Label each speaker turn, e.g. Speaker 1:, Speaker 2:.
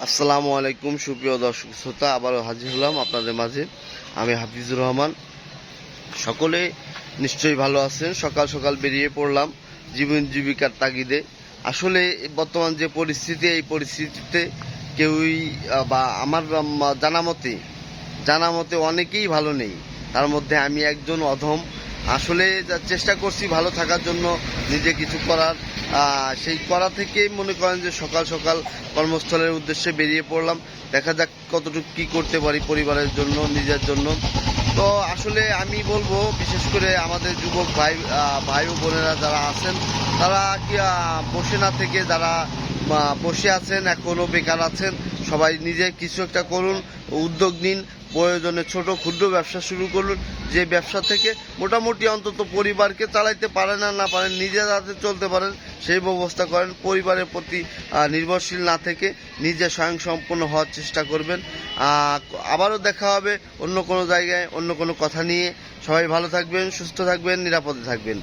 Speaker 1: আসসালামু আলাইকুম সুপ্রিয় দর্শক শ্রোতা, আবারও হাজির হলাম আপনাদের মাঝে। আমি হাফিজুর রহমান। সকলে নিশ্চয়ই ভালো আছেন। সকাল সকাল বেরিয়ে পড়লাম জীবন জীবিকার তাগিদে। আসলে বর্তমান যে পরিস্থিতি, এই পরিস্থিতিতে কেউই বা আমার জানা মতে অনেকেই ভালো নেই। তার মধ্যে আমি একজন অধম। আসলে চেষ্টা করছি ভালো থাকার জন্য, নিজে কিছু করার। সেই করা থেকে মনে করেন যে সকাল সকাল কর্মস্থলের উদ্দেশ্যে বেরিয়ে পড়লাম। দেখা যাক কতটুকু কী করতে পারি পরিবারের জন্য, নিজের জন্য। তো আসলে আমি বলবো, বিশেষ করে আমাদের যুবক ভাই ও বোনেরা যারা আছেন, তারা কি বসে না থেকে, যারা বসে আছেন এখনও বেকার আছেন, সবাই নিজে কিছু একটা করুন, উদ্যোগ নিন। প্রয়োজনে ছোট ক্ষুদ্র ব্যবসা শুরু করুন, যে ব্যবসা থেকে মোটামুটি অন্তত পরিবারকে চালাইতে পারেন আর না পারেন, নিজে যাতে চলতে পারেন সেই ব্যবস্থা করেন। পরিবারের প্রতি নির্ভরশীল না থেকে নিজে স্বয়ংসম্পূর্ণ হওয়ার চেষ্টা করবেন। আবারও দেখা হবে অন্য কোনো জায়গায় অন্য কোনো কথা নিয়ে। সবাই ভালো থাকবেন, সুস্থ থাকবেন, নিরাপদে থাকবেন।